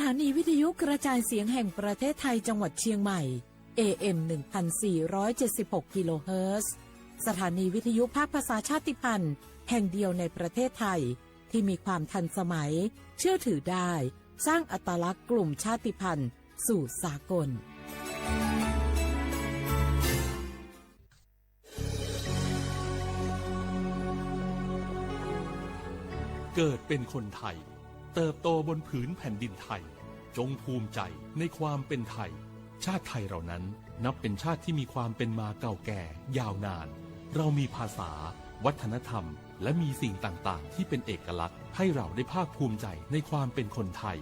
ถานีวิทยุกระจายเสียงแห่งประเทศไทยจังหวัดเชียงใหม่ AM 1476 กิโลเฮิรตซ์สถานีวิทยุภาคภาษาชาติพันธุ์แห่งเดียวในประเทศไทยที่มีความทันสมัยเชื่อถือได้สร้างอัตลักษณ์กลุ่มชาติพันธุ์สู่สากลเกิดเป็นคนไทยเติบโตบนผืนแผ่นดินไทยจงภูมิใจในความเป็นไทยชาติไทยเรานั้นนับเป็นชาติที่มีความเป็นมาเก่าแก่ยาวนานเรามีภาษาวัฒนธรรมและมีสิ่งต่างๆที่เป็นเอกลักษณ์ให้เราได้ภาคภูมิใจในความเป็นคนไทย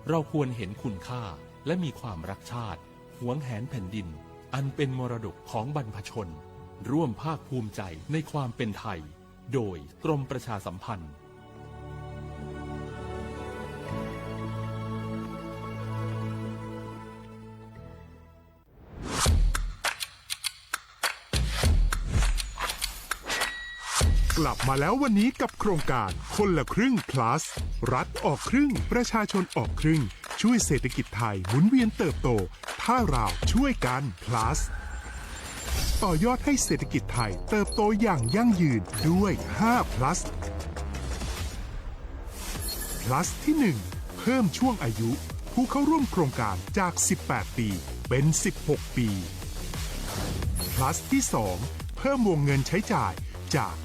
เราควรเห็นคุณค่าและมีความรักชาติหวงแหนแผ่นดินอันเป็นมรดกของบรรพชนร่วมภาคภูมิใจในความเป็นไทยโดยกรมประชาสัมพันธ์กลับมาแล้ววันนี้กับโครงการคนละครึ่ง plus รัฐออกครึ่งประชาชนออกครึ่งช่วยเศรษฐกิจไทยหมุนเวียนเติบโตถ้าเราช่วยกัน plus ต่อยอดให้เศรษฐกิจไทยเติบโตอย่างยั่งยืนด้วย5 plus plus ที่1เพิ่มช่วงอายุผู้เข้าร่วมโครงการจาก18ปีเป็น16ปี plus ที่2เพิ่มวงเงินใช้จ่ายจาก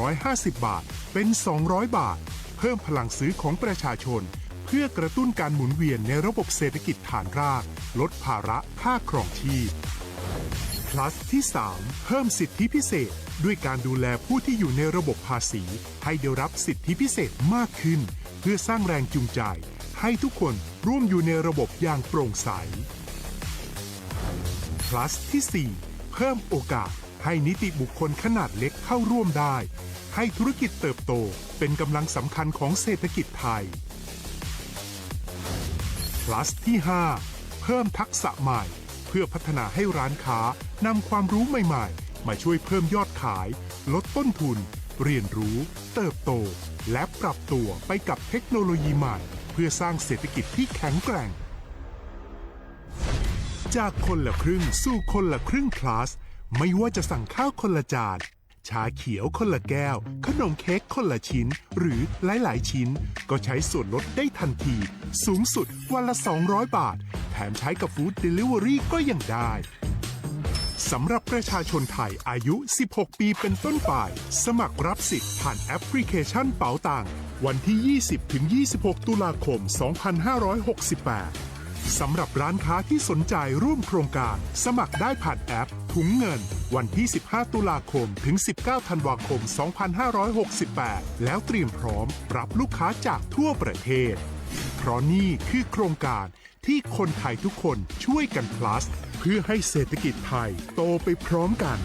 150 บาทเป็น200 บาทเพิ่มพลังซื้อของประชาชนเพื่อกระตุ้นการหมุนเวียนในระบบเศรษฐกิจฐานรากลดภาระค่าครองชีพ plus ที่3เพิ่มสิทธิพิเศษด้วยการดูแลผู้ที่อยู่ในระบบภาษีให้ได้รับสิทธิพิเศษมากขึ้นเพื่อสร้างแรงจูงใจให้ทุกคนร่วมอยู่ในระบบอย่างโปร่งใส plus ที่4เพิ่มโอกาสให้นิติบุคคลขนาดเล็กเข้าร่วมได้ให้ธุรกิจเติบโตเป็นกำลังสำคัญของเศรษฐกิจไทย plus ที่5เพิ่มทักษะใหม่เพื่อพัฒนาให้ร้านค้านำความรู้ใหม่ๆมาช่วยเพิ่มยอดขายลดต้นทุนเรียนรู้เติบโตและปรับตัวไปกับเทคโนโลยีใหม่เพื่อสร้างเศรษฐกิจที่แข็งแกร่งจากคนละครึ่งสู่คนละครึ่ง plusไม่ว่าจะสั่งข้าวคนละจานชาเขียวคนละแก้วขนมเค้กคนละชิ้นหรือหลายๆชิ้นก็ใช้ส่วนลดได้ทันทีสูงสุดวันละ200 บาทแถมใช้กับฟู้ดเดลิเวอรี่ก็ยังได้สำหรับประชาชนไทยอายุ16ปีเป็นต้นไปสมัครรับสิทธิ์ผ่านแอปพลิเคชันเป๋าตังวันที่ 20-26 ตุลาคม 2568สำหรับร้านค้าที่สนใจร่วมโครงการสมัครได้ผ่านแอปถุงเงินวันที่ 15 ตุลาคมถึง 19 ธันวาคม 2568 แล้วเตรียมพร้อมรับลูกค้าจากทั่วประเทศเพราะนี่คือโครงการที่คนไทยทุกคนช่วยกัน plus เพื่อให้เศรษฐกิจไทยโตไปพร้อมกัน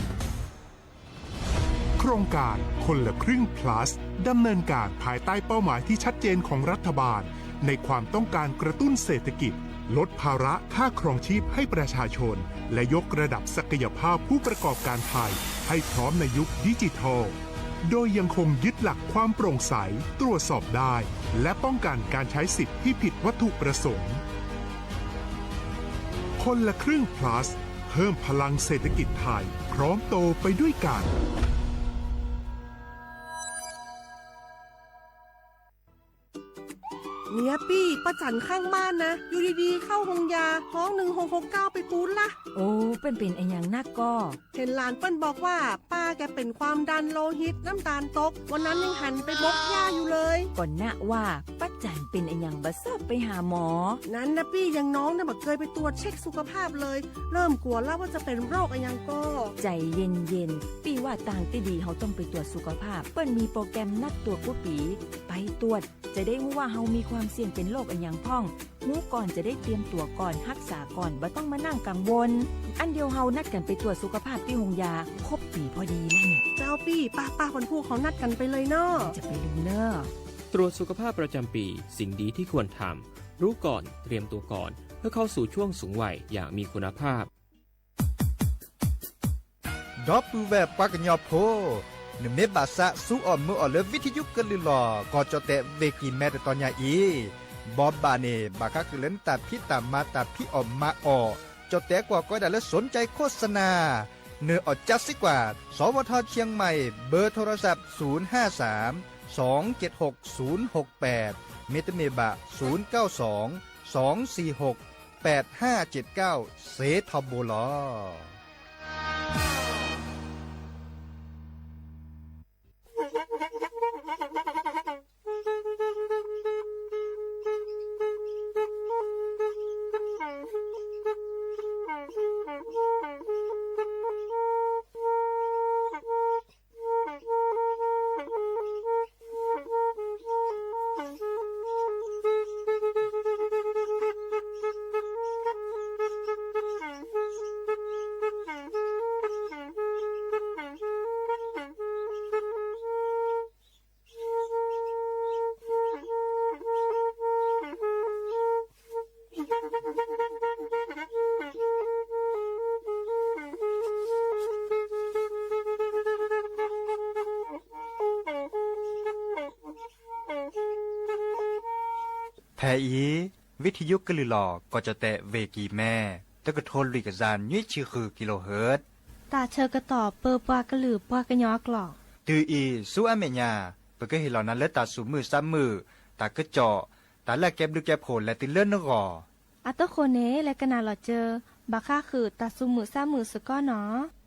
โครงการคนละครึ่ง plus ดำเนินการภายใต้เป้าหมายที่ชัดเจนของรัฐบาลในความต้องการกระตุ้นเศรษฐกิจลดภาระค่าครองชีพให้ประชาชนและยกระดับศักยภาพผู้ประกอบการไทยให้พร้อมในยุคดิจิทัลโดยยังคงยึดหลักความโปร่งใสตรวจสอบได้และป้องกันการใช้สิทธิ์ที่ผิดวัตถุประสงค์คนละครึ่ง plus เพิ่มพลังเศรษฐกิจไทยพร้อมโตไปด้วยกันเนี่ยปี้ป้าจันข้างบ้านนะอยู่ดีๆเข้าห้องยาห้อง1669ไปปูนละโอ้เป็นไอ้อย่างนักก็เห็นหลานเปิ้นบอกว่าป้าแกเป็นความดันโลหิตน้ำตาลตกวันนั้นยังหันไปบกยาอยู่เลยก่อนหน้าว่าป้าจันเป็นไอ้อย่างบ่ทราบไปหาหมอนั้นนะปี้ยังน้องนะบ่เคยไปตรวจเช็คสุขภาพเลยเริ่มกลัวแล้วว่าจะเป็นโรคอะไรยังก็ใจเย็นๆปี้ว่าต่างที่ดีเขาต้องไปตรวจสุขภาพเปิ้นมีโปรแกรมนัดตรวจกุปีไปตรวจจะได้รู้ว่าเฮามีความเสี่ยงเป็นโรคอันยังพ่องรู้ก่อนจะได้เตรียมตัวก่อนรักษาก่อนบ่ต้องมานั่งกังวลอันเดียวเฮานัดกันไปตรวจสุขภาพที่โรงยาครบปีพอดีแล้วเนี่ยเจ้าปี้ป้าคนผู้เขานัดกันไปเลยเนาะจะไปรู้เนาะตรวจสุขภาพประจำปีสิ่งดีที่ควรทำรู้ก่อนเตรียมตัวก่อนเพื่อเข้าสู่ช่วงสูงวัยอย่างมีคุณภาพดอปูแบบปากญอโพนเมบาสะสู้อ่อนมืออ่อนเลิฟวิทยุกันลือหลอก็จะแตะเวกีแม่แต่ตอนยาอี บอบบาเนบาคักเล่นตาพี่ตามมาตาพี่ออมมาออจดแต่กว่าก็ได้แล้วสนใจโฆษณาเนื้ออดจัดสิกว่าสวทเชียงใหม่เบอร์โทรศัพท์053 276 068เมตเมบะ092 246 8579เสทบลอแพอีวิทยุกะลือหลอก็จะแตะเวกีแม่ตะกะโทนลุยกะจานยี่ชื่อคือกิโลเฮิรตซ์ตาเชอกระตอบเปอปากระหลือปากระยอกหลอกตืออีสู้อเมญาเปก็เห็นเหล่านั้นและตาสูมือซ้ำมือตากระเจาะตาแลกแก็บดูแก็บโผลและติเลื่อนนกออัตโคเนและกะนาหลอเจอบาค่าคือตาซุมือซ้ำมือสก้อเนาะ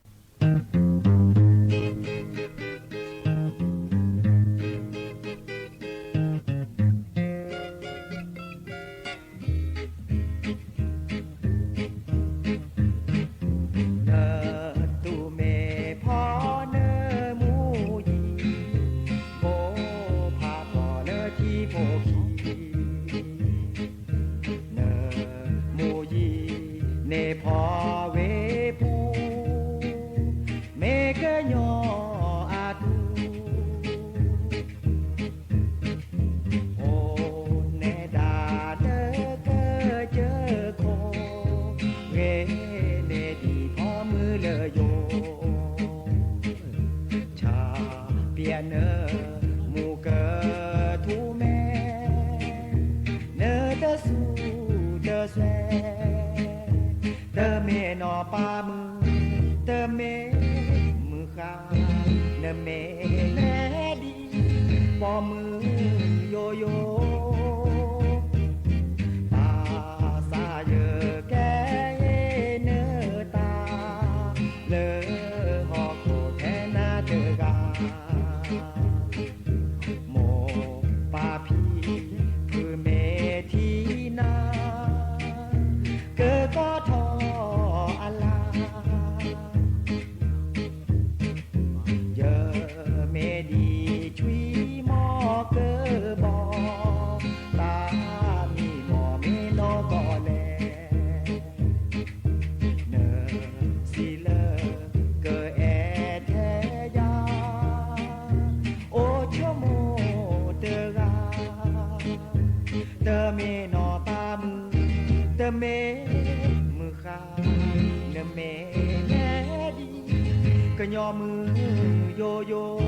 ยอมือโยโย่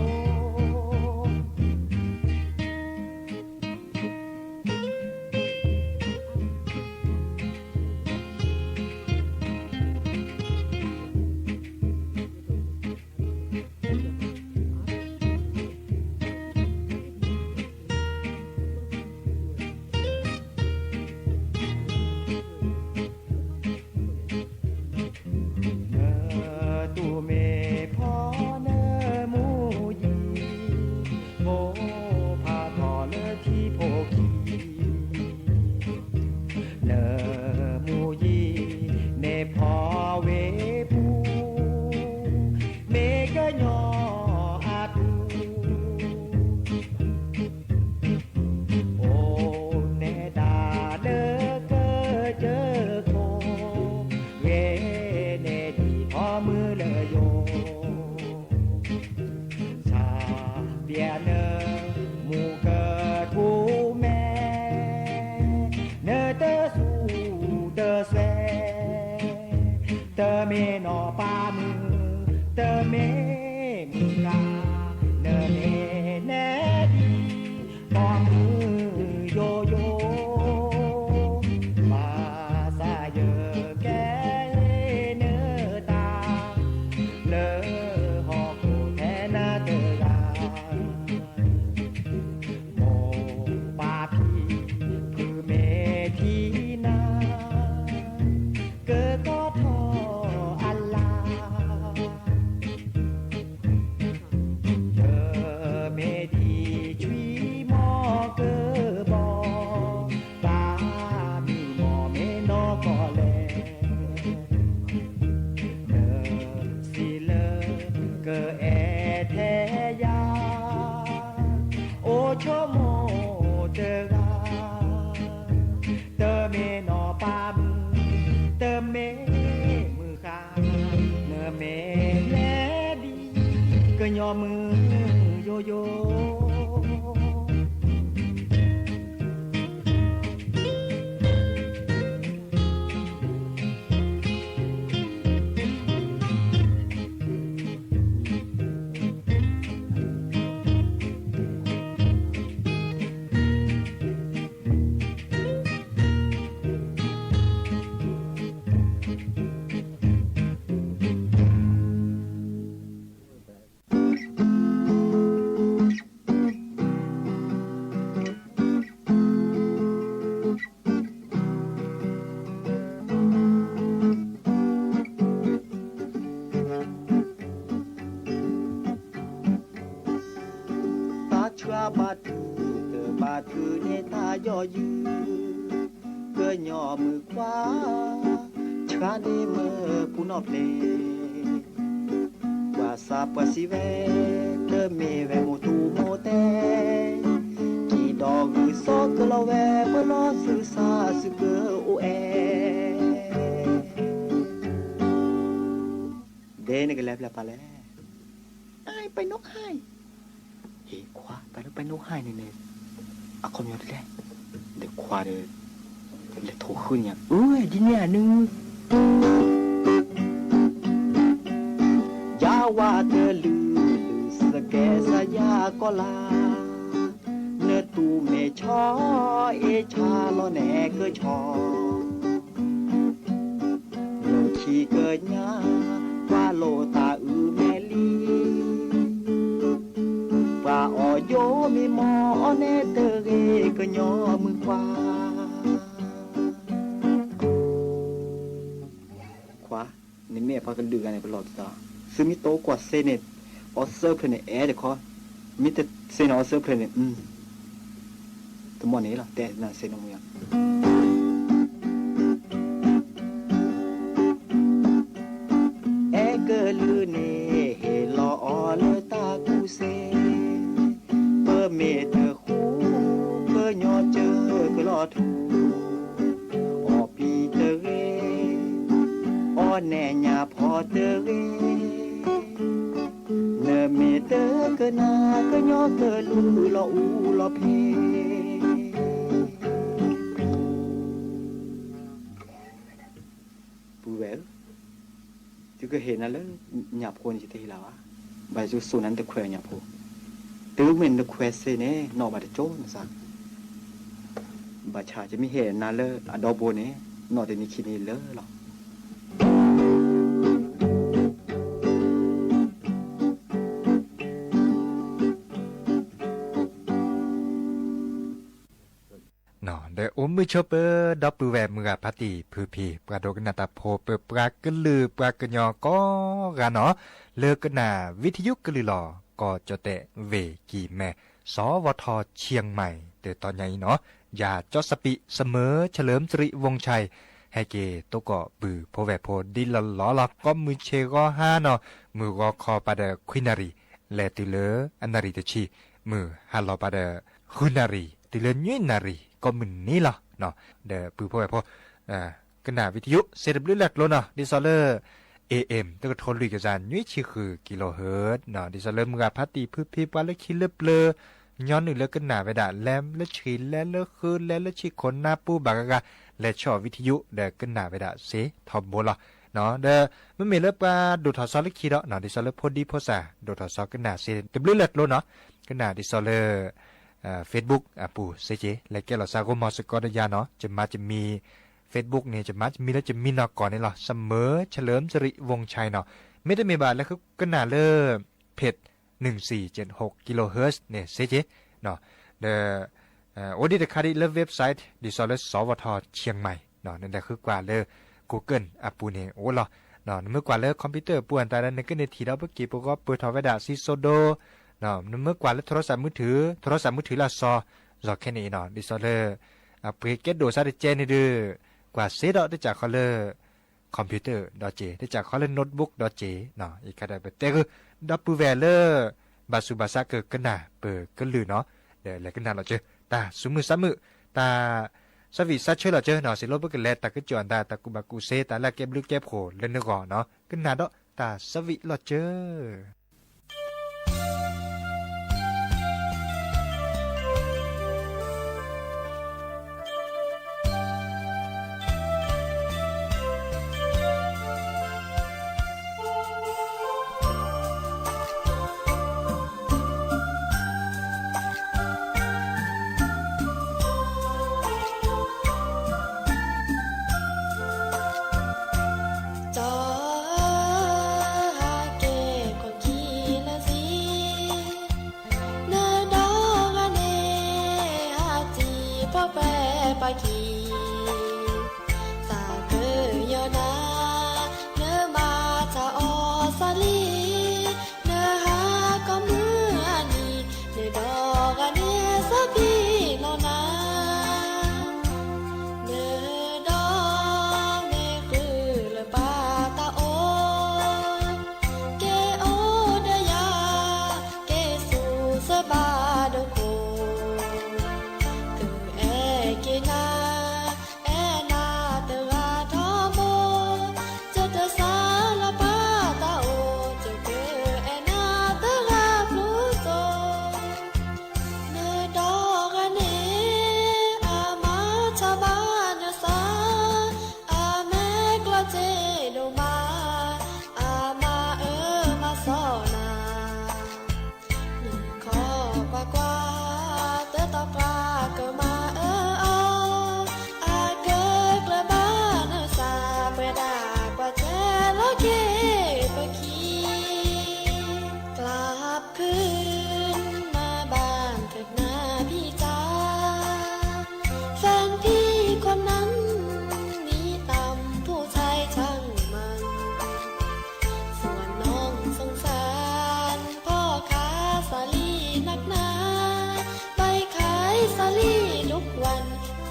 เกิดก็ทออัลลาเธอเมดีชุยมอเกอบอปามีมอเมนอก็แลเธอสิเลเกอแอแทยาโอโชโมเตราเตเมนอปามือเตเมมือคาเนเมแลดีก็ยอมือโยโย่บาถือเตอบาถือเนตายอยือเกยย่อมือขวาชาเนมือผู้นอบเลวาซาปสิเวเตเมเวโมตูโมเตกีดอกือซอกลาเวเปลอสือซาสึเกอโอเอเดนกแลบละปะแลไอไปนกให้เฮ้ควาไปแล้วไปนกให้เนี่ยอะคนอยู่ที่ไหนเดี๋ยวควาเดี๋ยวโทรขึ้นอย่างดิเนี่ยนึงยาว่าเธอลือสแกสยาก็ลาเนื้อตูเมชอเอชาลอแหนเกอชอโลชีเกิดญาว่าโลตาแมลีว่าอโยมีมอเนเตเรก็ยอมือขวานี่แม่พากันดื้อกันในตลอดตาซึ่งมีโตกว่าเซเนตออสเซอร์เพลเนตแอร์เดี๋ยวเขามีแต่เซนออสเซอร์เพลเนตตัวมอนี้ล่ะแต่น่าเซนอเมียแอเกลือเนเฮลออเลตากูเซเปอร์เมเตอร์คูเปอร์ยอเจอกลอทูออปีเตเรออแน่ญาพอเตเรเนเมเตกนาก็ยอเตลูลออูลอเพปูเวลจะก็เห็นนะแล้วหยาบคนจะเทแล้วอ่ะใบจุดสูนั้นตะแควหยาบโพตื้อเหม็นตะแควเซเน่นอบาดโจ้นะสักบาชาจะไม่เห็นนะเลยอะดอโบเน่นอแต่นี่คินีเลยหรอเดอมือชอเปอร์ดับเบิลแวมือพัติพือพีปราโดกนาตาโพเปปรากลือปรากญอก็กันเนาะเลิกกันนาวิทยุกลือหลอก็จะแตะเวกีแม่สวทเชียงใหม่เตอตอนใหญ่เนาะอย่าจอสปิเสมอเฉลิมสิริวงชัยให้เกตก็บือโพแวโพดิลลอลักก็มือเชก็ห้าเนาะมือก็คอปาเดควินารีและติเลออันนารีตชีมือฮัลโลปาเดคุนารีติเลญุนารีก็มึนนี่ล่ะเนาะเดอปือพ่อพ่อกนาวิทยุเซดบลิแลกโลเนาะดิซอเลอร์ AM ตะกทนลุยกะจานยุ้ยชิคือกิโลเฮิรตซ์เนาะดิซอเลอร์มึงพัตติพืพิปาละคิเลเปลย้อนนึเลิกกนาเวดาแลมละชินและละคืนและละชิคนหน้าปูบากะและชอวิทยุเดอกนาเวดาเซทอมโบล่ะเนาะเดอมันมีเลิกปาดูทอซอลคิดเนาะดิซอเลอร์พอดีพอซาดูทอซอกนาเซดบลิแลกโลเนาะกนาดิซอเลอร์Facebook ปูเซเจและแกเราซาโกมอสกอดยาเนาะจะมี Facebook เนี่ยจะมีแล้วจะมีนอกก่อนนี่หรอเสมอเฉลิมสิริวงชัยเนาะไม่ได้มีบาทแล้วคือก็น่าเลิศเพจ1476กิโลเฮิรตซ์เนี่ยเซเจเนาะเดอโอดิเดคาดิเลิฟเว็บไซต์ดิซอลเลสสวทเชียงใหม่เนาะนั่นแหละคือกว่าเลย Google อ่ะปูเนี่ยโอ้ล่ะเนาะเมื่อกว่าเลยคอมพิวเตอร์ป่วนแต่ละนึงก็ในทีเราเมื่อกี้ปุ๊ก็เปิดทอเวดาซิโซโดเนาะเมื่อกว่าแล้วโทรศัพท์มือถือละซอรอแค่นี้เนาะดิซอเลอร์อ่ะเปิดเก็ตโดซาเดเจนี่ดื้อกว่าเซดได้จากคอลเลอร์คอมพิวเตอร์ดอเจได้จากคอลเลอร์โน้ตบุ๊กดอเจเนาะอีกก็ได้เแต่คือดับเบิลแวเลอร์บาสุบาซาเกิดกันน่ะเปิดก็ลือเนาะเดี๋ยวแล้วกันน่ะเราเจอตาซุมือซ้ำมือตาสวิซัชเชอร์เราเจอเนาะสิโลบกันแลตาก็จวนตากูบากูเซตาละเก็บลึกเก็บโขเล่นนึกก่อนเนาะกันน่ะดอกตาสวิเราเจอ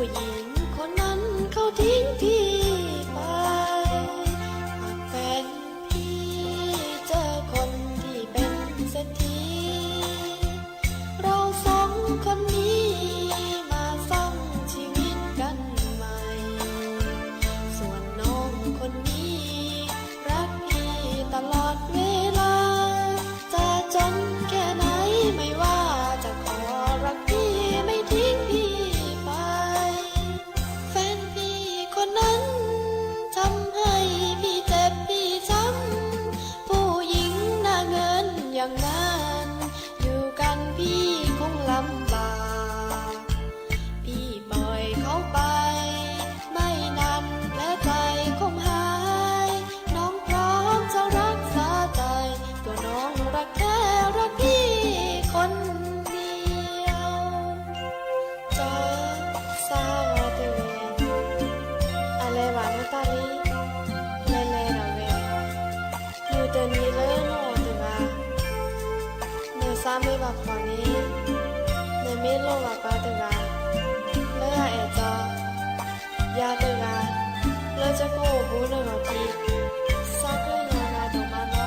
ผู้หญิงคนนั้นเขาทิ้งพี่ไปแฟนพี่เจอคนที่เป็นเศรษฐีเราสองคนนี้มาสร้างชีวิตกันใหม่ส่วนน้องคนนี้รักพี่ตลอดเวลาจะจนแค่ไหนไม่ว่าจะขอรักพี่ไม่ทิ้งพี่นั้นทำให้พี่เจ็บพี่ช้ำผู้หญิงหน้าเงินอย่างนั้นอยู่กันพี่คงลำบากพี่ปล่อยเขาไปไม่นานและใจคงหายน้องพร้อมจะรักษาใจตัวน้องรักแค่รักพี่คนเดียวเจอสาวเดือTali lele rave nu te ni le no te va ne sa me va phani ne me lo va pa te va le ya e cho ya te va le cha ko bu no ma ti sa ke ya na do ma no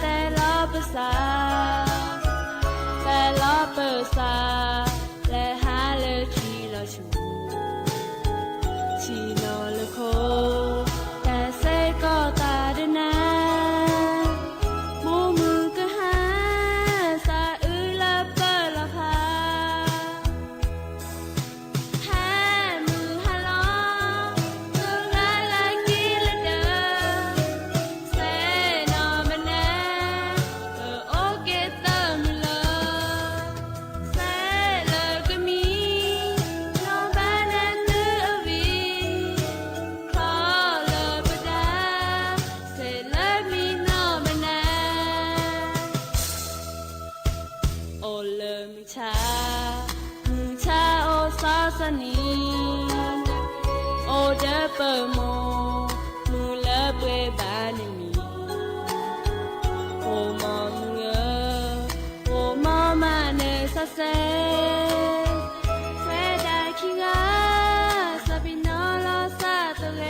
แต่ ษาแต่ล้อเปิดสาและหาเลยทีละชูชีนอละโคแต่เซก็ตาดนามูมือก็หาสาอือละเปิดละพาแห่มือฮาลองตัวลายลายกีละเดิมเซนอมันแน่โอเกเตอร์มิเลอเซเลก็มีโนบานาตืออวีคอเลปดาเซเลมีโนมันแน่โอเลมิชามือชาโอซาสนีโอเดเปอร์โมมือเลเปบานิมีโอมอมือโอมอมาเนซาเซเฟดาคิงาซาบิโนโลซาโตเล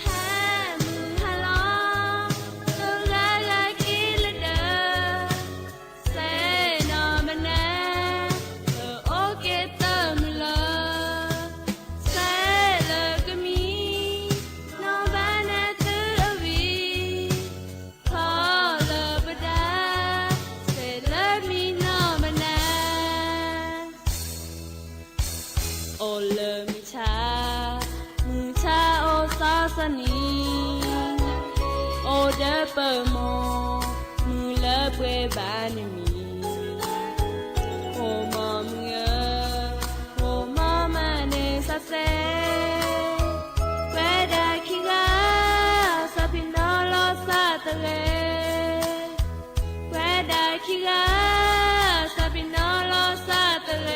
แห่มือฮาลองตัวลายลายกีละเดิมเซนอมันแน่โอเกเตอร์มิเลอเซเลก็มีโนบานาตืออวีคอเลปดาเซเลมีโนมันแน่โอเลมิชามือชาโอซาสนีโอเดเปอร์โมมือเลเปบานิมีโอมอมือโอมอมาเนซาเซเวดาคิงาซาพิโนโลซาเตเลเวดาคิงาซาพิโนโลซาเตเล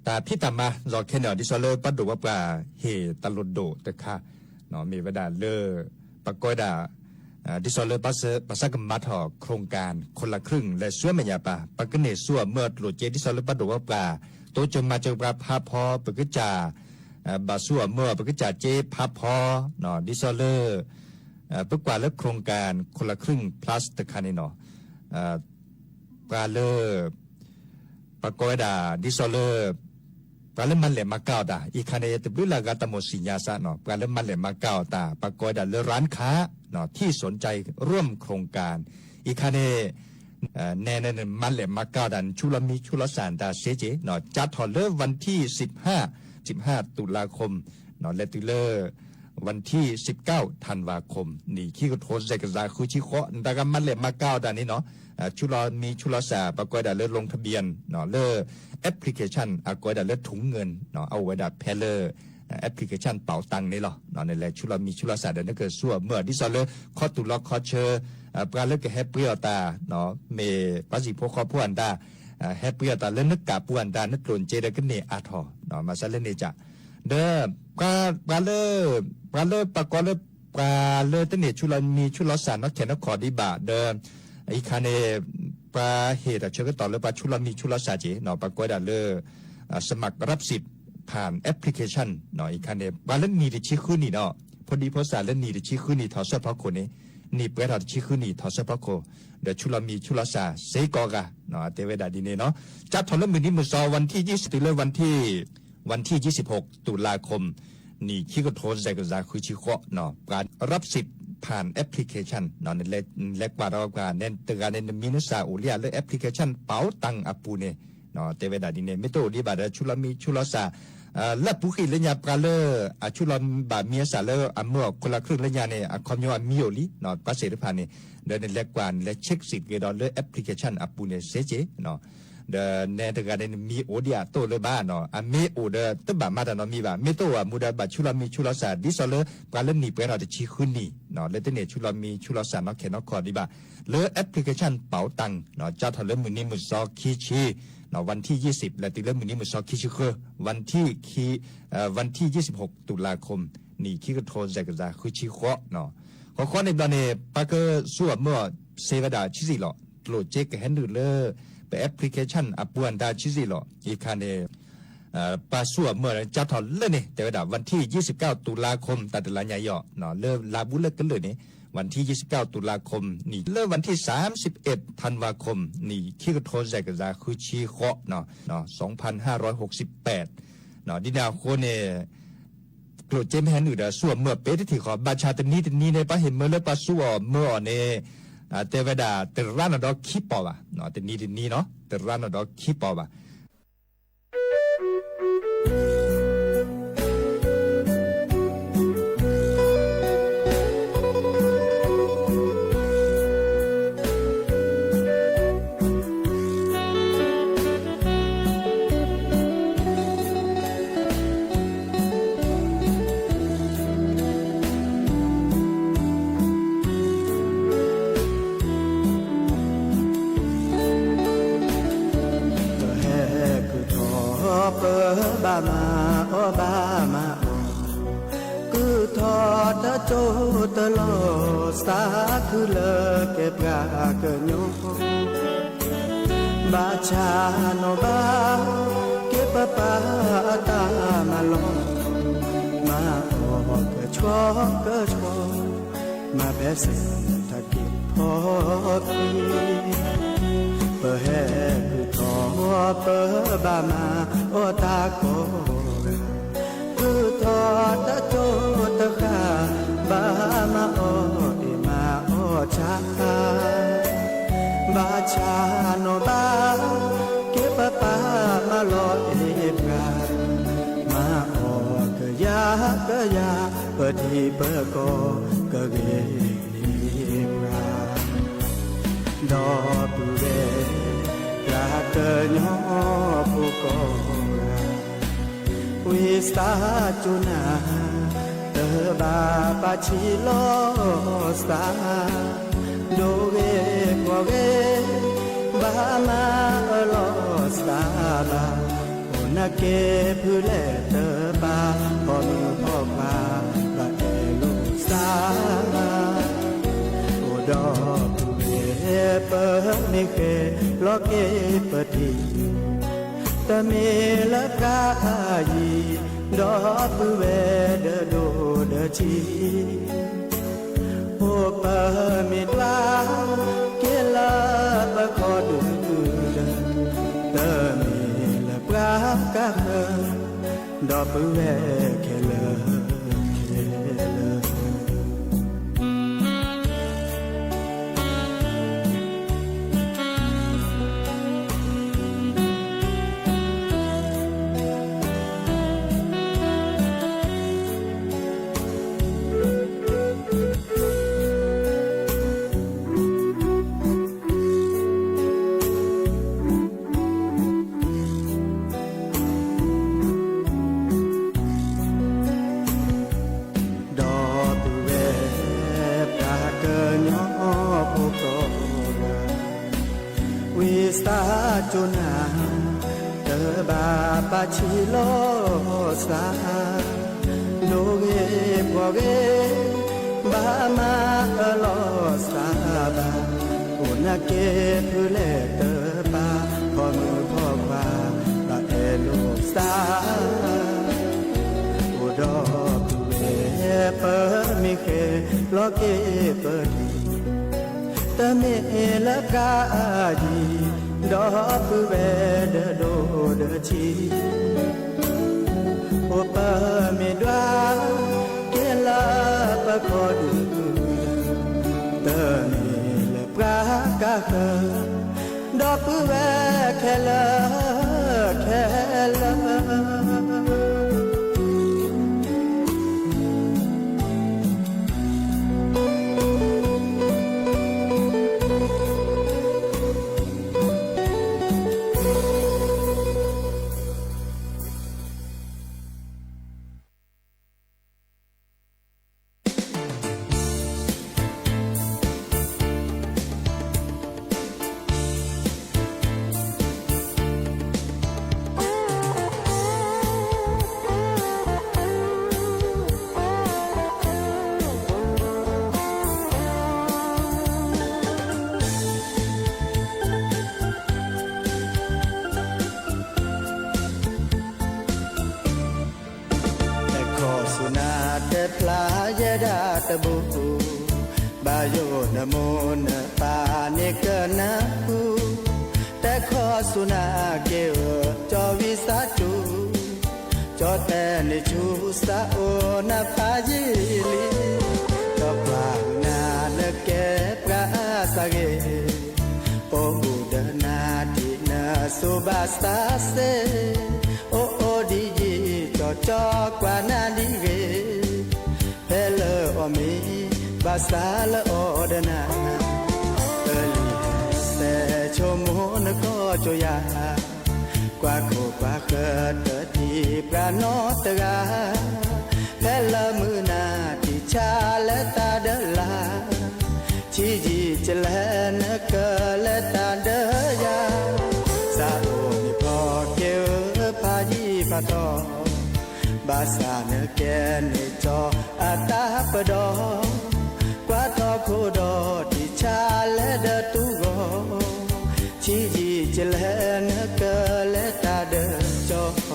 ตาพี่ตามมาหลอกแค่เนาะดิซอเลอร์ปัดดูว่าปลาเฮตะลุดโดตะค่ะเนาะมีเวลาเลอปะก้อยดาดิซอเลอร์ปัสกมัดหอโครงการคนละครึ่งและช่วยแม่ยาปาปะกะเนซัวเมื่อโลเจดิซอเลอร์ปัดดูว่าปลาโตจงมาจงปลาพาพอปะกะจาบาซัวเมื่อปะกะจาเจพาพอเนาะดิซอเลอร์ปะกว่าและโครงการคนละครึ่ง plus ตะค่ะนี่เนาะปลาเลอปะก้อยดาดิซอเลอร์ปลาเล่มันเหล่มาเก้าตาอีคันเอตบุลากาตโมสิญญาสะเนาะปลาเล่มันเหล่มาเก้าตาปะกอยดาเลร้านค้าเนาะที่สนใจร่วมโครงการอีคันเอแน่ๆมันเหล่มาเก้าดันชุลมีชุลสานตาเสเจเนาะจัดถอดเลิกวันที่15ตุลาคมเนาะและตุเลวันที่19ธันวาคมนี่ขี้ก็โทษใจกระซาคือชิโคตากมันเหล่มาเก้าดันนี้เนาะชุลมีชุลสาปะกอยดาเลลงทะเบียนเนาะเลแอปพลิเคชันอากอยดาเลถุงเงินเนาะเอาไว้ดาเพลเลอร์แอปพลิเคชันเป๋าตังนี่หรอเนาะในแหละชุลมีชุลสาเดนเกิดซั่วเมื่อดิซอเลคอตุลคอเชอปลาเลกแฮปเปียตาเนาะเมปาสิโพคอพวนตาแฮปเปียตาเลนึกกะปวนตานึกโดนเจดกเนอาทอเนาะมาซะเลเนจะเด้อปลาเลปะกอเลปลาเลตเนชุลมีชุลสาเนาะแขนขอดีบาเด้ออีคาเนปลาเหตุเชื่อต่อเลยปลาชุลมีชุลสาเจเนาะปลากอยดาเลสมัครรับสิทธิ์ผ่านแอปพลิเคชันเนาะอีกคันเนี่ยปลาเล่นนี่ดิชิคุนี่เนาะพอดีภาษาเล่นนี่ดิชิคุนี่ทอสพะโคนี่นี่เปิดดิชิคุนี่ทอสพะโคเดชุลมีชุลสาเซกอกะเนาะเตเวดาดีเนเนาะจัดทอลมือนี้มือซอวันที่20เลยวันที่26ตุลาคมนี่คิกโทนใจกับซาคุชิโคเนาะการรับสิทธิ์ผ่านแอปพลิเคชันเนาะในเล็กกว่าเรากว่าเน้นตัวการในมินุสาอุเลียและแอปพลิเคชันเป๋าตังอปูเน เนาะเตเวดาดิเนเมโตดีบาดชุลมีชุลสาและปุกิเลญาปราเลชุลบาเมียสาเลอเมื่อคนละครึ่งเลญาเนี่ยคอมโยมิโอลีเนาะปัสเสริพานี่เดินเล็กกว่าและเช็คสิทธิ์เกดอลเลแอปพลิเคชันอปูเนเซเจเนาะเดเนตกาเดนมีโอเดียโตเลบ้าเนาะเมโอเดตบามาดานอมีบาเมโตอะมูดาบาชุลมีชุลสาดิซอเลปราเลนีเปเนาะชิคุนีเนาะเลเตเนชุลมีชุลสาเนาะแค่เนาะคอดีบาเลแอปพลิเคชันเป๋าตังเนาะจ้าทะเลมือนี้มือซอคีชีเนาะวันที่20และติเลมือนี้มือซอคีชิเควันที่26ตุลาคมนี่คิกโทรแจกซาคือชิเคาะเนาะขอในตอนนี้ปาเกอร์ซัวเมื่อเซวดาชิซิหลอโหลดเจกแฮนดูเลไปแอปพลิเคชันอปวนดาชิซิหลออีคันเนปาซัวเมื่อจับถอนเลยนี่แต่ว่าวันที่29ตุลาคมตัดละญาย่อเนาะเริ่มลาบุเลิกกันเลยนี่วันที่29ตุลาคมนี่เริ่มวันที่31ธันวาคมนี่คิกโทรแจกซาคือชิเคาะเนาะ2568เนาะดินาโคเนโกรธเจมแฮนอื่นส่วนเมื่อเป๊ะที่ขอบาชาตนี้ในปะเห็นเมื่อเลิกปะสัวเมื่อในเทวดาเตรานดอกคิปอวะเนาะตนี้เนาะเตรานดอกคิปอวะโจตลอสาคือเลเก็บกาเกญโยบาชาโนบาเก็บปาตามาลงมาออกเกชัวเกชัวมาเบสตะกิพอพีเปแฮคือทอเปบามาโอตาโกคือทอตะโจตะคาบามาโอเอมาโอชาบาชาโนบาเก็บปามาลอเอบกามาโอกะยเปิดที่เปิดก็กะเกลีปราดอปุเรกาเกญอปุโกราวิสตาจุนาบาปาชิโลสตาโดเกโกเกบามาโลสตาบาโอนาเกพุเลเตบาพอมือพ่อบาบาเอโลสตาโอดอปุเกเปเมเกโลเกปติตะเมละกายีดอปุเวเดโดเดชีโอปะมิดลาเกลาปะคอดูเดเตมีละปรากะเฮดอปุเวเคลสตาจุนาเตบาปาชิโลสาโดเกโกเกบามาโลสาบาโอนาเกพุเลเตบาพอมือพ่อบาบาเอโลสาโอดอปุเอเปมิเคโลเกเปดีตะเมละกาจีดอปุเวเดโดเดชีโอปะเมดวาเกลาปะคอดูตะเมละปรากะดอปุเวเคล พลายดาตะบูบาโยนโมนปาเนกนะฮูแต่ขอสุนาเกวจอวิสาจูจอแต่ในชูสาโอนาพายิลีจอปลางนาเนเกปราสเกโอบูดนาดินาสุบาสตาเซโอโอดีจีจอจอกว่านาดีเกเพลออมีบาสาลออดนาเอลีเซชโมนก็จอยากว่าโคกว่าเกิดเกิดที่ปราโนตกาเพลมือนาที่ชาและตาเดลาชีจีเจเลนเกและตาเดยาสาโอมิพอเกวพายีพาทอบาสาเนเกนจออาตาปดอกว่าทอโคดอที่ชาและเดตุโกชีจีเจเลนเกและตาเดจอข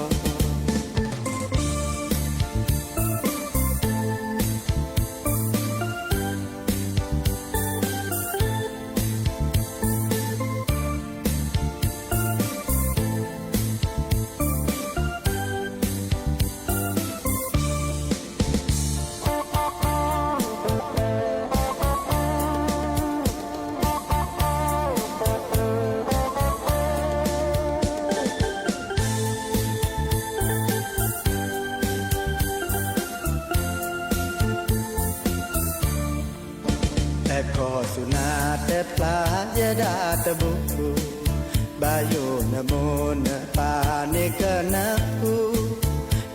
อสุนาแต่ปลายดาตะบุบาโยนโมนปาเนกนะฮู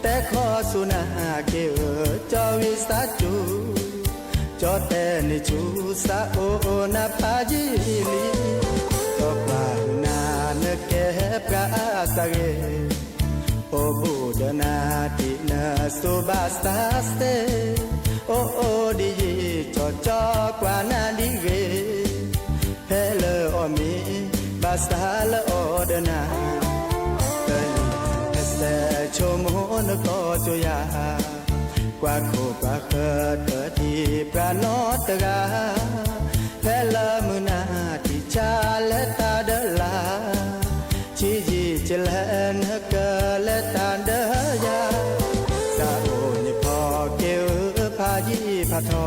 แต่ขอสุนาเกวจอวิสาจูจอแต่ในชูสาโอนาพาจิลีจอปานาเนเกปราสเกโอบูดนาตินาสุบาสตาสเตโอโอดีจอจอกว่านาดีเกเพลออมีบาสาลออดนาเตลิเสชโมนก็จอยากว่าโคกว่าเกิดเกิดที่ปราโนตกาเพลมือนาที่ชาและตาเดลาชีจีเจเลนเกและตาเดยาสาโอนิพอเกวพายีพาทอ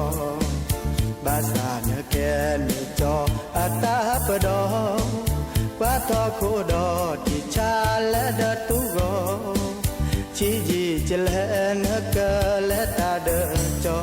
บาสาเนเกนจออาตาปดอกว่าทอโคดอที่ชาและเดตุโกชีจีเจเลนเกและตาเดจอ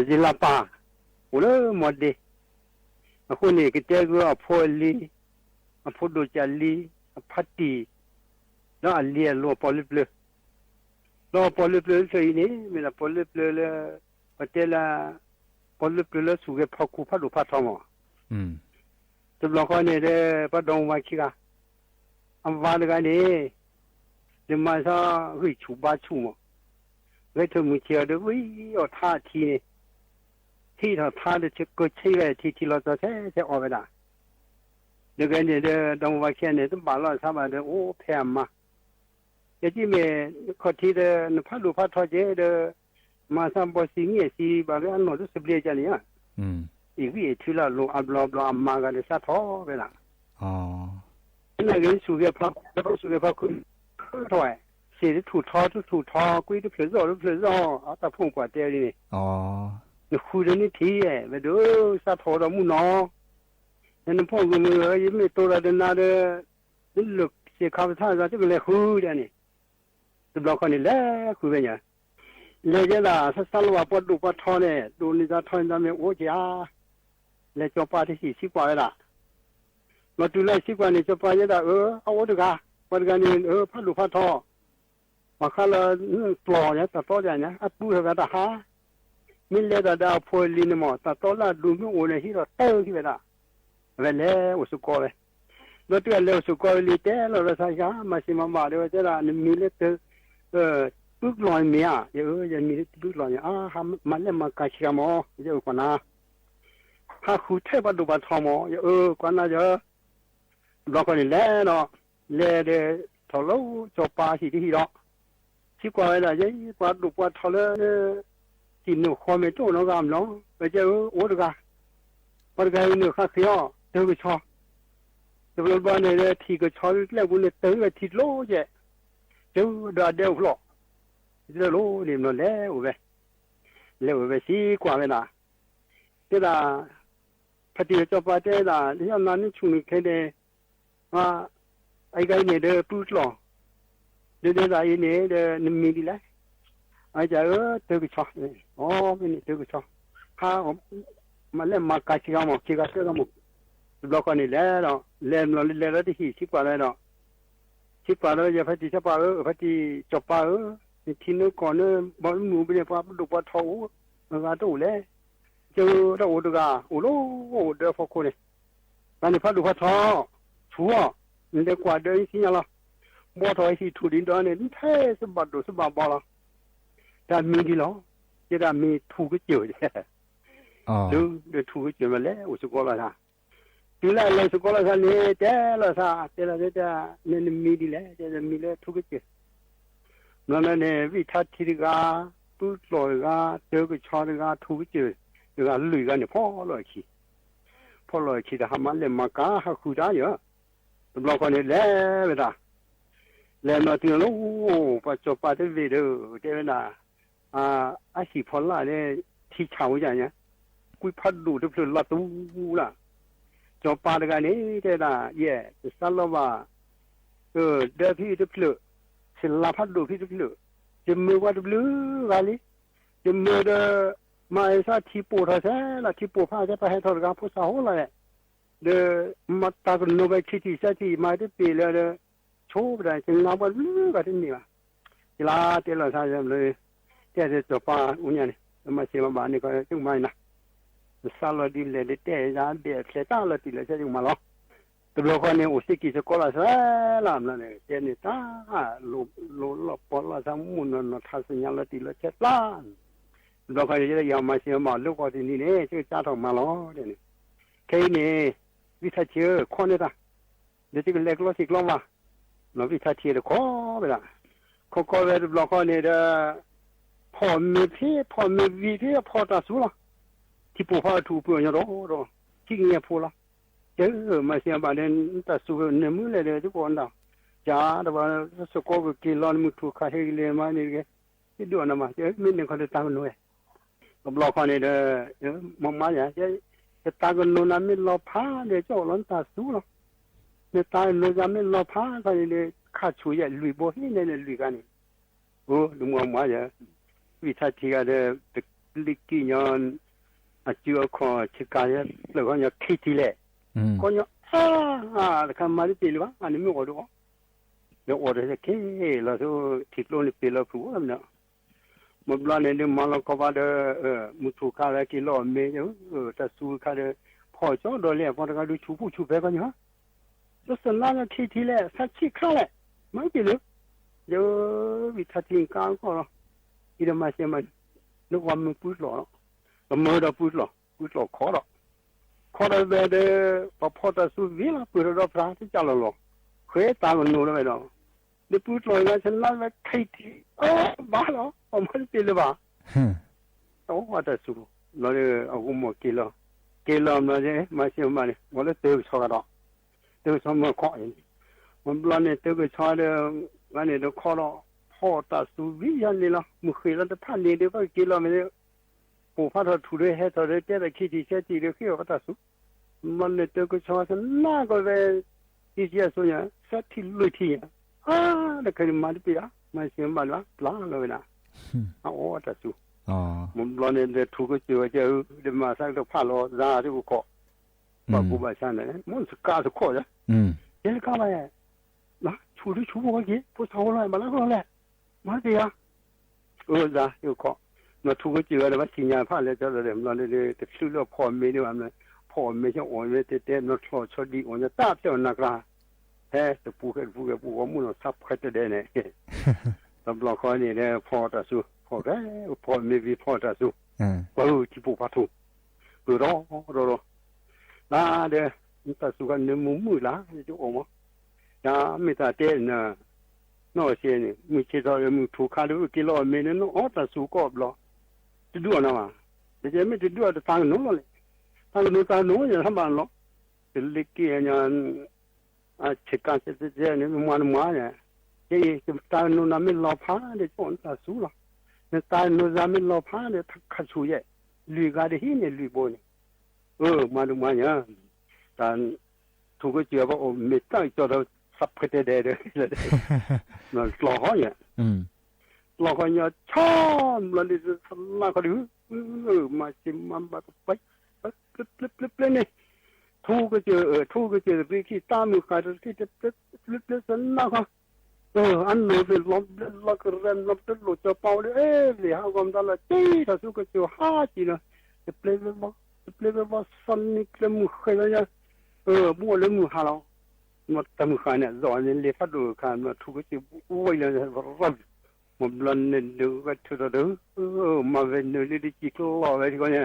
จิลาปาอุลหมดดิအခုနေကတဲ့ကအဖို့လီအဖို့တို့ချလီဖတ်တီနော်အလီလောပေါ်လပလလောပေါ်လပလဆိုရင်မင်းပေါ်လပလပတဲလာပေါ်လပလစုကဖခုဖတ်လို့ဖတ်ဆောင်တဘလခေါနေတဲ့ပတ်တော်ဝါခိကအမဘာလကနေဒီမှာသာဟိချူပါချူမဝဲထမှုချရတဲ့ဝီရောထားချီနေที่เราพา的这个车来ที่เรา做这ออกไปละเดี๋ยวกันเนี่ยตรงว่าแค่เนี่ยต้องบาลานซ์มาเด้อโอ้แพงมาอย่างที่เมย์คนที่เด้อพาลูกพาทอเจเด้อมาทำบอสิงเงี้ยสิบางเรื่องเราจะสิบเลี้ยจานเนี่ยอีกวิธีละลงอับลอบลอมมากันเลยซะท้อไปละอ๋อนั่นก็สุเกพักแล้วสุเกพักคุณถอยเสียถูท้อถูท้อกุยถูเผือกถูเผือกเอาแต่พุ่งกว่าเดียวนี่อ๋อคูเดนี่ทีเอ๋ไปดูซาทอดมุนอนั่นพ่อกูมือยังไม่โตแล้วเดินนาเด้อนี่ลูกเสียข้าวท่าจะเป็นเลยคูเดนี่ตัวบล็อกคนนี้แหละคูเป็นยัง เลยจะละสัลวาปดูปะทอเนี่ยดูนี่จะทอนจะไม่โอ้จ้าเลยจบปาที่สิกว่าละมาดูเลยสิกว่านี่จบปาจะได้เอาโอ้ดูกะปัจจุบันนี้พัดดูพัดทอมาข้าละปลอเนี่ยแต่ต่อจากเนี่ยอัดดูเหรอแต่ฮะมิเลดาดาพอลินมอแต่ต่อละดูไม่โอ้เนี่ยที่เราเต้าที่เวลาเวลาอุสุกอเลยแล้วตัวเลี้ยวสุกอลิเต้เราเราใช้กันมาสิมาเดี๋ยวจะละนี่มิเลตปุ๊กลอยเมียยังมีปุ๊กลอยฮะมันเล่นมากัดชิมอเยอะกว่านะฮะคู่เทพดูบัตรทอมกว่านะเยอะเราคนนี้แล่เนาะแล่เดทอลูจบปาสิที่เราที่กว่าอะไรยังกว่าดูบัตรทอลกินหนูคอไม่โตน้องกำน้องไปเจอโอ้ดูกันปัจจุบันนี้ข้าเสียเจอก็ชอจะเป็นบ้านเนี่ยที่ก็ชอแล้วกูเนี่ยเจอที่โลเจเจอดาเดียวหรอกจะรู้นี่มันแล้วเว้ยแล้วเว้ยสิกว่าเวลาแต่ละพอดีจะไปแต่ละที่นั่นนี่ชุนแค่เดว่าไอ้ไก่เนี่ยเดพูดหรอเดี๋ยวไอ้เนี่ยเดนิมิดีเลยไอ้เจ้าเด็กชอบอ๋อไม่นี่เด็กชอบข้ามันเล่นมากัดชิกามุชิกาเสือมุบล็อกนี่แล้วเนาะเล่นแล้วที่สิกว่าเลยเนาะสิกว่าเลยจะพอดีจะไปพอดีจบไปทีนู้นก่อนเนี่ยบอลหนูไปเนี่ยพอดูปลาทูมันก็ดูเลยเจอเราดูกันโอ้โหเดี๋ยวพอคนเนี่ยตอนนี้พอดูปลาทูชัวนี่เด็กกว่าเดินสิเนี่ยละบัวทอยสิทุดินตอนนี้เท่สบัดดูสบัดบอลละแต่มีกี่ล้อจะได้มีถูกเจอเนี่ยดูเดี๋ยวถูกเจอมาแล้วอุศกอละท่าทีแรกเลยสุกอละท่าเนี่ยเจ้าละท่าเจ้าละเจ้าเนี่ยมีดีแล้วเจ้ามีแล้วถูกเจอนั่นเนี่ยวิธีที่ก็ปุ๊บลอยก็เจอก็ชอก็ถูกเจอเดี๋ยวลุยกันเนี่ยพ่อลอยขี้แต่ทำมันเลยมาก้าหาคู่ได้เยอะตัวเราคนนี้แล้วเวลาแล้วมาถึงแล้วปัจจุบันที่วิดีโอเดี๋ยวนะอาชีพพลาเนี่ยที่เช่าอย่างเงี้ยกุยพัดดูที่เปลือกตู้ละจบปาร์กันนี่เดี๋ยวนะเย่สารว่าเดี๋ยวพี่ที่เปลือกสิลาพัดดูพี่ทุกเรื่องจะมือว่าดูบลูกันเลยจะมือเดมาไอ้สัตว์ที่ปวดท้องละที่ปวดผ้าจะไปให้ทอดกับผู้สาวเลยเดมาตากนไปคิดที่สัตว์ที่มาที่ปีเลยเดโชว์ได้จึงน้ำว่าลูกันที่นี่ว่ะเวลาเดี๋ยวเราทำเลยเดี๋ยวจะจบปาอุ่นยันมาเชื่อมาบ้านนี่ก็จึงไม่นะสารดีเลยเดี๋ยวจะเดี๋ยวเสียตั้งเลยทีเลยจะจึงมาล้อตัวเราคนนี้อุสิกิสกุลาสลามนั่นเองเจนี่ตาลูปอลาสามุนนทัศน์ยันละติละเจ็ดล้านเราคนนี้จะยอมมาเชื่อมาลูกคนนี้เนี่ยชื่อจ้าทองมาล้อเดี๋ยวนี้แค่นี้วิชาเชื่อคนนี้ตาเดี๋ยวจะเล็กล้อสิกล้อมาเราวิชาเชื่อข้อไปละข้อเวลาเราคนนี้เด้อพอมีพี่พอมีวิธีพอตัดสู้ละที่ผู้พอถูกเปลี่ยนรอที่เงี้ยพูละเจอมาเสียบาดเนี่ยตัดสู้เนี่ยมือเลยเดี๋ยวทุกคนเราจ้าแต่ว่าสกอบกินร้อนมือถูกขาดให้เลี้ยงมานี่แกที่ดูนะมาเจอไม่เนี่ยเขาจะตามกันด้วยก็บล็อกเขาเนี่ยเด้อมองมาอย่างจะตามกันโน่นนั่นไม่รอพ้าเดี๋ยวเจ้าร้อนตัดสู้หรอกเนี่ยตายโน่นนั่นไม่รอพ้าเขาเนี่ยขาดช่วยลุยบ่ให้เนี่ยลุยกันนี่โอ้ดูมองมาอย่างวิชาที่ก็เด้อลิกิยอนอาชีพของชิคายแล้วก็เนี่ยคิดที่แหละคนเนี่ยแล้วก็มาที่ปีละอันนี้ไม่อดหรอกเดี๋ยวอดเลยแค่แล้วก็ทิศโลนี่ปีละผู้ว่าเนี่ยมันบล้านเนี่ยมันเราก็ว่าเด้อมุทุคาเลยกิโลเมตรแต่สู้คาเลยพอจ้าโดนเลยพอเราดูชูเปกันเนี่ยแล้วสนั่นคิดที่แหละสักชิคาเลยไม่กี่เลยเดี๋ยววิธีที่การก็อีเดมาเสียมันนึกว่ามันพูดหรอกมันไม่ได้พูดหรอกขอหรอกขอได้เด้อพอตัดสู้วิ่งพูดเราพระที่จะหรอกเคยตามมันนู่นเลยเนาะเดี๋ยวพูดลอยนะฉันนั่นว่าใครที่บ้าเหรอผมไม่ได้เลยบ้าโอ้ว่าแต่สู้เราเลยเอากุมกิโลมาเนี่ยมาเชื่อมาเนี่ยวันละเติมชอกันเติมชอมาขอเองมันบล้านเนี่ยเติมชอเด้อวันนี้เดี๋ยวขอเราพอตัดสู้วิ่งยันนี่ละมือเคยเราจะผ่านนี่เดี๋ยวก็กิโลไม่ได้ผู้พัฒนาทุเรศตัวเด็กแต่คิดที่เชื่อที่เรื่องเกี่ยวกับตัดสู้มันเนี่ยเติมชอฉันน่าก็เลยที่เชื่อส่วนใหญ่สักที่ลุยที่เด็กคนมาที่ปีละมาเชื่อมาละปลาเลยนะ เอาโอ้ตะสุ อ๋อ มุมร้อนเนี่ยถูกก็เจอเจอเดี๋ยวมาสักตัวผ้าล้อซาที่กูเกาะว่ากูมาชันเนี่ยมันสกาสกอจ้ะเดี๋ยวก็มานะชูดิชูบอกกี่ผู้สาวอะไรมาแล้วก็แหละมาดิอ่ะจ้ะอยู่เกาะมาถูกก็เจอแล้วว่าสิญญาผ้าเลยจะเลยมันเลยแต่ชื่อเราพอไม่ได้ว่ามันพอไม่ใช่อ่อนเลยแต่นักชอชดีอ่อนจะตาเจ้านักละเฮ้แต่ปูว่ามุ่งซับขัดเด่นเนี่ยตำรวจเขาเนี่ยพอตะสุพอได้พอไม่มีพอตะสุที่ปูพัทุรอลาเด้อตะสุกันเนี่ยมือละจะออกมาอย่าไม่ตาเต้นนะนอเสียนี่มือเชื่อมือถูกขาดูกิโลเมตรnoตะสุก็บล้อจะดูนะมาแต่จะไม่จะดูแต่ทางนู้นเลยทางนู้นจะทำบ้านล้อจะเล็กกี่เนี่ยเช็คการเสร็จเนี่ยมันเนี่ยจะตาโนนามิลอพาเดี๋ยวปนตาสูละเนี่ยตาโนนามิลอพาเนี่ยทักขัดชูเย่ลุยกาเดหิเนี่ยลุยโบนี่มาดูมาเนี่ยตาถูกก็เจอว่าโอ้ไม่ตั้งจอดสับเกตเดเดเลยนั่นหล่อเขาเนี่ยหล่อเขาเนี่ยชอบแล้วนี่สลาเขาดูมาชิมมาแบบไปเปลี่ยนเนี่ยถูกก็เจอไปขี้ตามือขาดที่จะเปลี่ยนสลาเขาอันนู้นเป็นลบกระเรนลบตัวหลุดจะเป่าเลยเดี๋ยวผมตลอดถ้าสุกจะหาจีนะจะเปลี่ยนว่าสันนิษฐานมือใครเนี่ยบัวเลยมือหาเรามาทำขายเนี่ยตอนนี้เลี้ยฟัดดูขายมาทุกทีโอ้ยเลยรับมันบลันเนี่ยดูก็ชุดเดิมมาเป็นเนี่ยดิจิทัลล้ออะไรที่เขาเนี่ย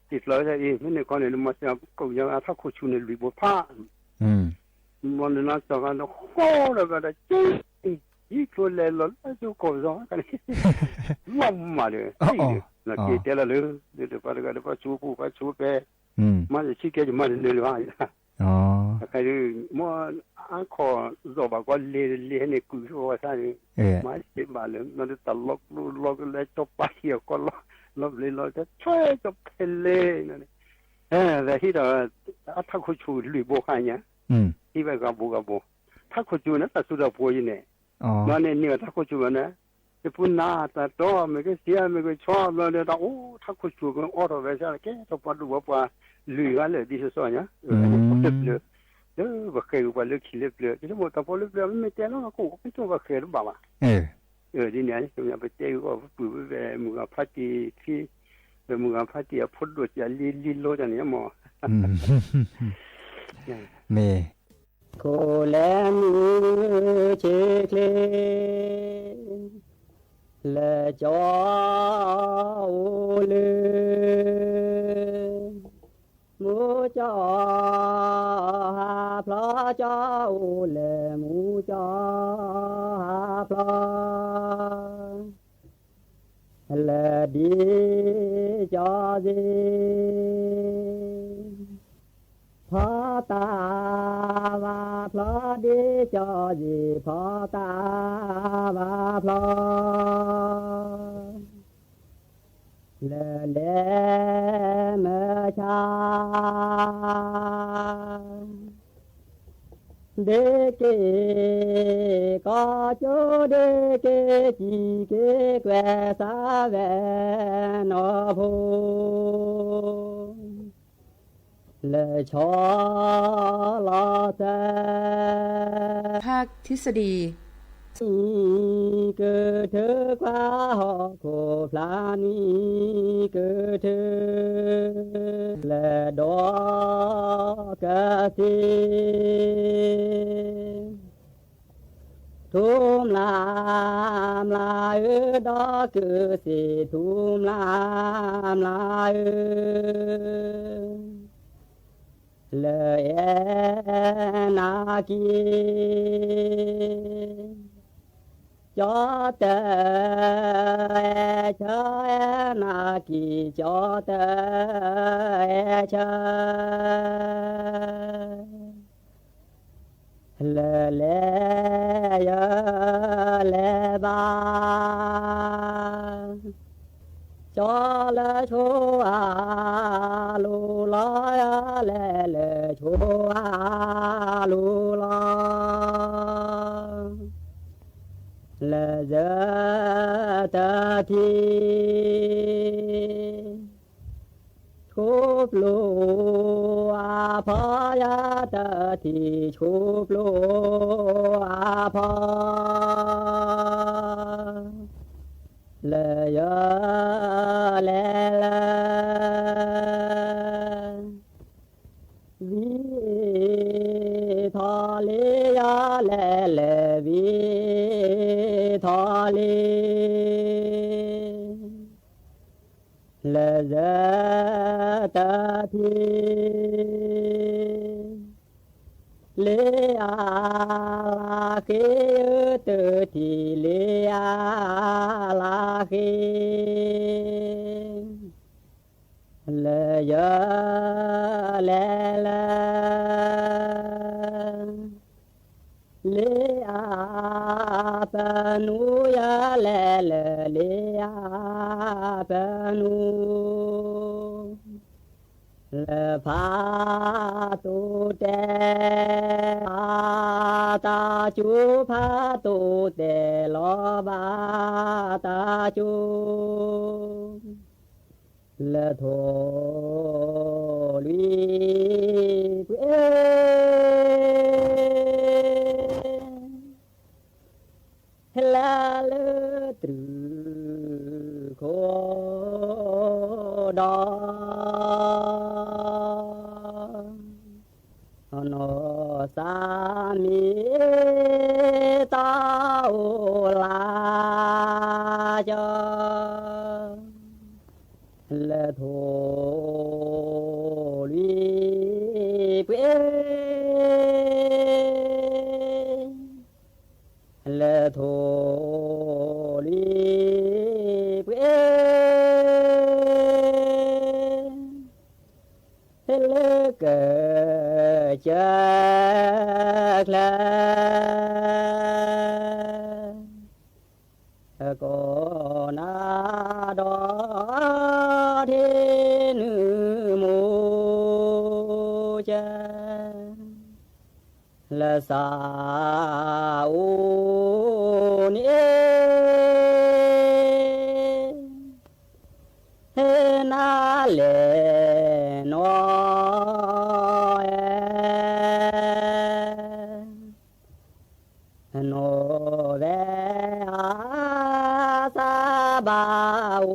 ติดล้อใช่ไหมไม่เนี่ยเขาเนี่ยมาจะก็ยังถ้าคุยชุนเนี่ยลุยบัวผ้ามันน่าจะกันแล้วโอ้แล้วก็ได้จีอีกคนเลยหล่นจะโกรธกันล้มมาเลยแล้วเกี่ยแล้วเลยเดี๋ยวไปก็เดี๋ยวไปชูไปมาจะชี้แกจะมาเรื่อยๆอ๋อใครดูมั่วอันขอจะบอกว่าเลี้ยเนี่ยกูชัวร์ใช่มาเสียมาเลยนั่นตลกเลยจบไปเหี่ยวก็ลบเลยจะช่วยจบเพลนั่นแต่ที่เราถ้าคุณชูหรือโบกเนี่ยที่ไปกับโบถ้าคุณจูนะแต่สุดาพูดเนี่ยนั่นเนี่ยถ้าคุณจูนะจะพูดหน้าแต่ตัวไม่ก็เสียไม่ก็ชอบแล้วเนี่ยโอ้ถ้าคุณจูก็ออโต้เวชั่นแค่ตัวปดูว่าลืออะไรดิฉันเนี่ยว่าเคยว่าเลือกขี้เล็บเลยที่ว่าแต่พอเล็บเลยไม่เจอแล้วก็ไม่ต้องว่าเคยหรือเปล่าทีนี้จะไปเจอว่าปุ๋ยแบบมึงกับพัดที่มึงกับพัดที่พูดด้วยจะลีโลจังเนี่ยมั้งเมโคแลมือเชเคลและจอเลมูจอหาพลอจอเลมูจอหาพลอและดีจอดีพอตาวาพลอดีจอดีพอตาวาพลอเลเมชาเดเกก็จูเดเกจีเกแกวสาเวนอพูเลชอลอเซภาคทฤษฎีเกิดเธอกว่าหอโคพลานีเกิดเธอและดอกะสิทุมลามลายดอกคือสิทุมลามลายเลยนากีจอเตชะนากีจอเตชะเลยเลบาจอเลชัวลูลอยเลชัวลูลอ là giờ ta thi chụp lúa phá ya ta thi chụp lúa phá là giờ là vì thọ lê ya lê vì thọ lê là giờ ta thi lê a la khê tự thì lê a la khê là giờ lê lê a pa nu ya lê a pa nu lê pha tu te ta chú pha tu te lo ba ta chú lê thô lui la lơ trừ khổ đó nó sa mi tao la cho lê thô lui lê thô li lê cờ chắc là có na đó thế nữ mô cha là sao ni he na le no no ve a sa ba u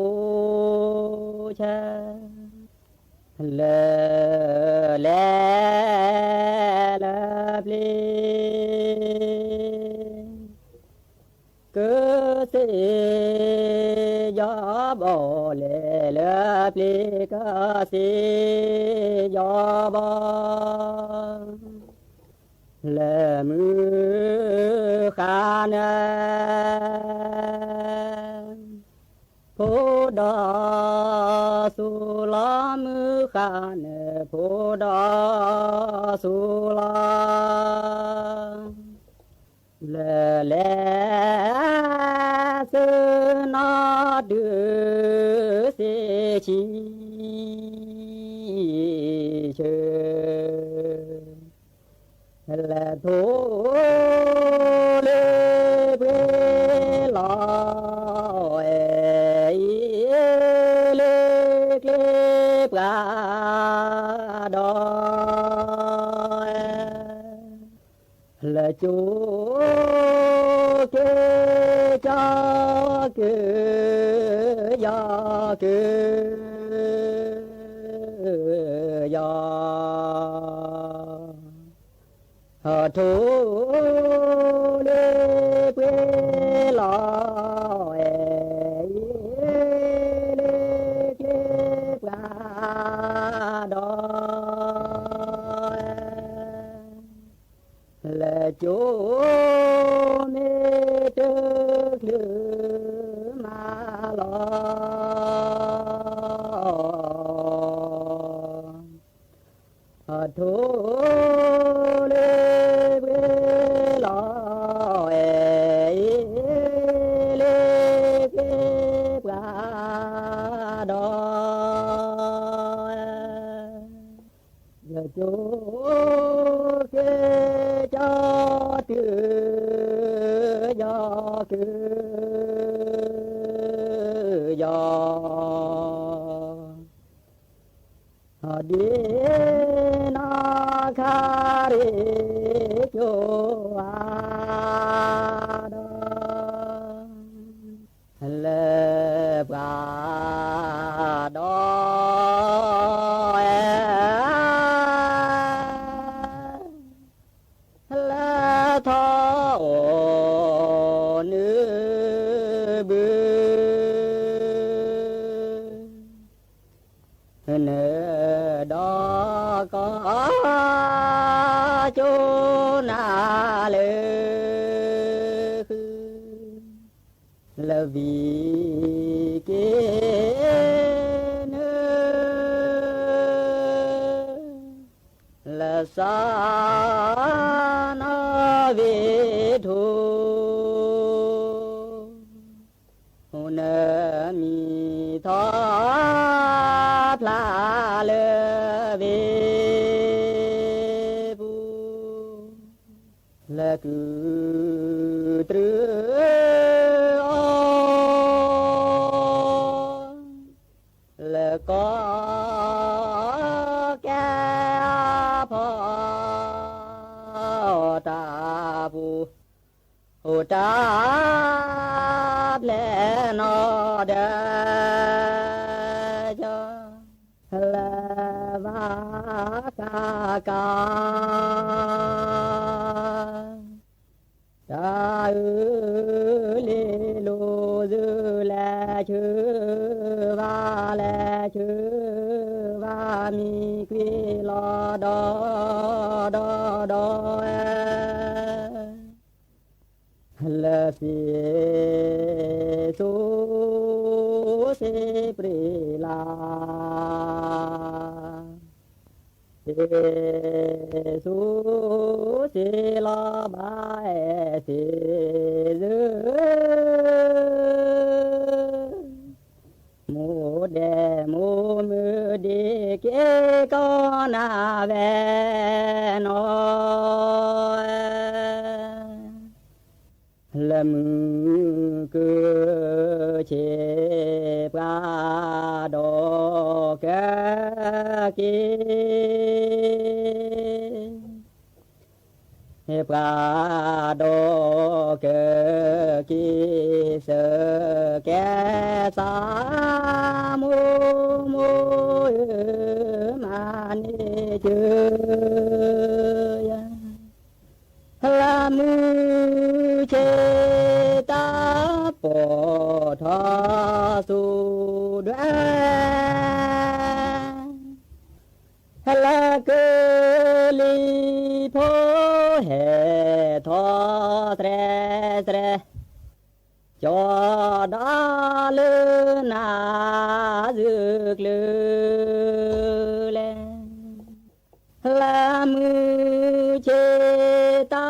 cha le cơ se gió bò lệ lệ ple cơ se gió bò lệ mưa khan phô đà su la mưa khan phô đà su la lệ lệ sư nó đưa xe chi chơi là thô lê bê lo lê lê ba đó là chú kê cho kê ya kê ya hà thô lê quê lo lê lê ba đó là chỗ mê tơ lư ma lo thô lê bê lo lê bê ba đó là chỗ kê cho tư do cứ gió đi na kha ri cho a đó lệ ba đó lệ thọ nữ bư nơi đó có chỗ nào là vì cái là xa nó về thu nè mi thoát là lơ về bu là cứ trưa là có cái phò ta bu ô ta lẽ nó để cho là va ca ta li lu dư la chư va mi quy lo đó la si su si pri la su si la ba si dư mô đề mô mư đi kế con à về nó lâm cứ chế ba đồ cái kia ba đồ cái kia sợ cái sa mô mô mà ni chơi la mu chế ta bỏ tha su đoan la cơ li phô hệ tho tre cho đã lư na dược lư lên la mu chế ta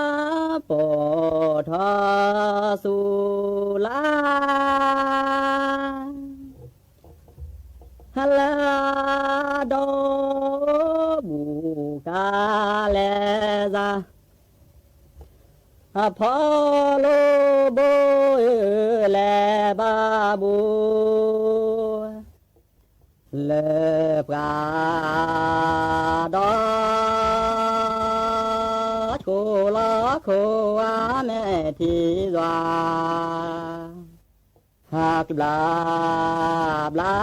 bỏ tha su la đó bù ca lê ra phô lô bô lê ba bù lê ba đó khô lá khô á mẹ thì doa hạt bla bla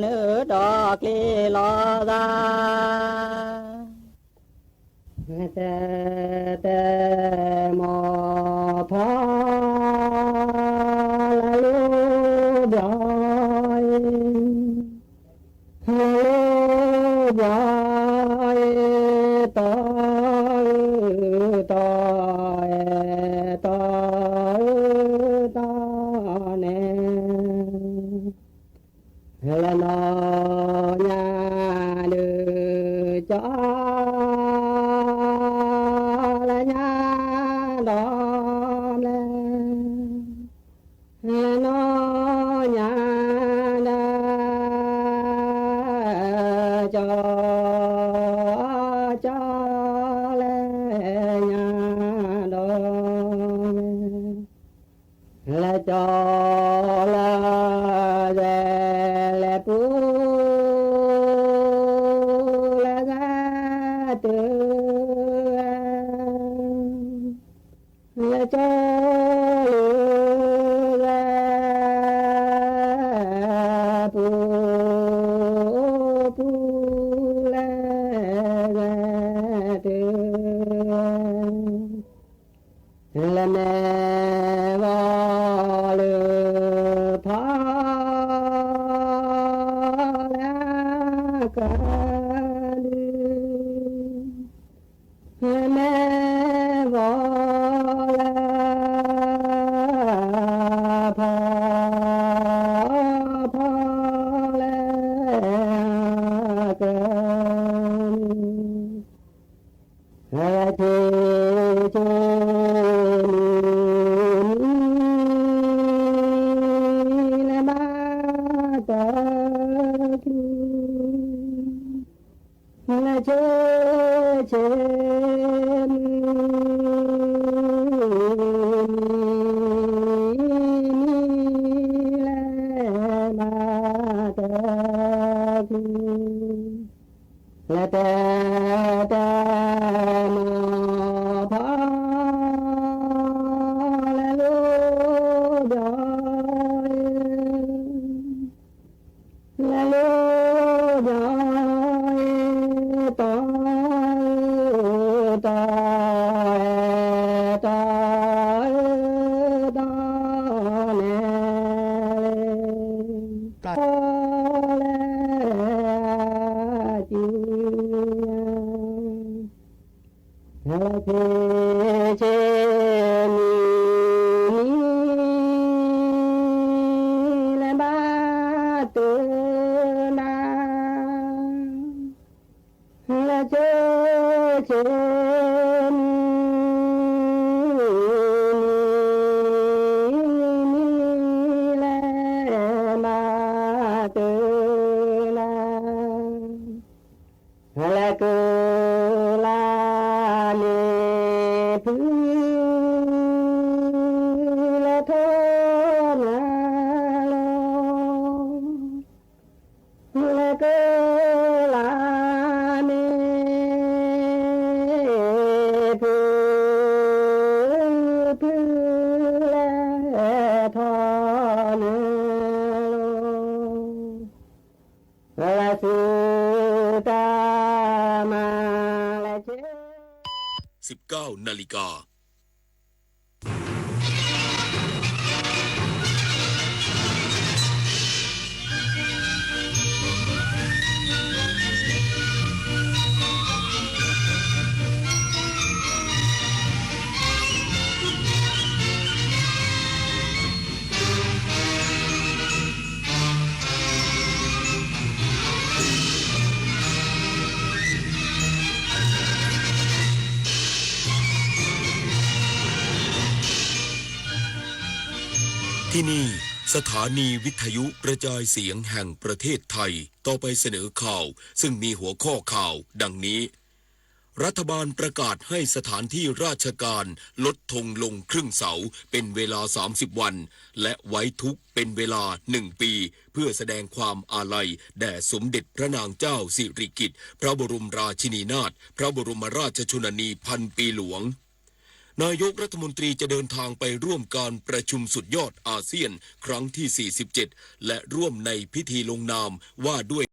nữ đỏ kì lo ra tê tê mò phá la lô bòi lô bòi tòi tòi tòi tòi nè là nó nhà đưa cho là nhà đó lên là nó nhà cho lên nhà đó จอละและปูละกาเตละจอละปูปูละกาเตละแม่วอลพาละกาลืละแม่วอลพาพาละกาละเทเทเชเชละมาตะกีละตะตะมาพาละโลดอยละโลดอยตอยตอยตอยตอยตอยจีละเพเชมีละบาเตนาละเจเชมีละมาเตนาละเกลาเนพืละโทนาโลละเกลาเนพืละทอเนโลละสุตามาละเจ 19 นาฬิกาที่นี่สถานีวิทยุกระจายเสียงแห่งประเทศไทยต่อไปเสนอข่าวซึ่งมีหัวข้อข่าวดังนี้รัฐบาลประกาศให้สถานที่ราชการลดธงลงครึ่งเสาเป็นเวลา30 วันและไว้ทุกข์เป็นเวลา1 ปีเพื่อแสดงความอาลัยแด่สมเด็จพระนางเจ้าสิริกิติ์พระบรมราชินีนาถพระบรมราชชนนีพันปีหลวงนายกรัฐมนตรีจะเดินทางไปร่วมการประชุมสุดยอดอาเซียนครั้งที่ 47 และร่วมในพิธีลงนามว่าด้วย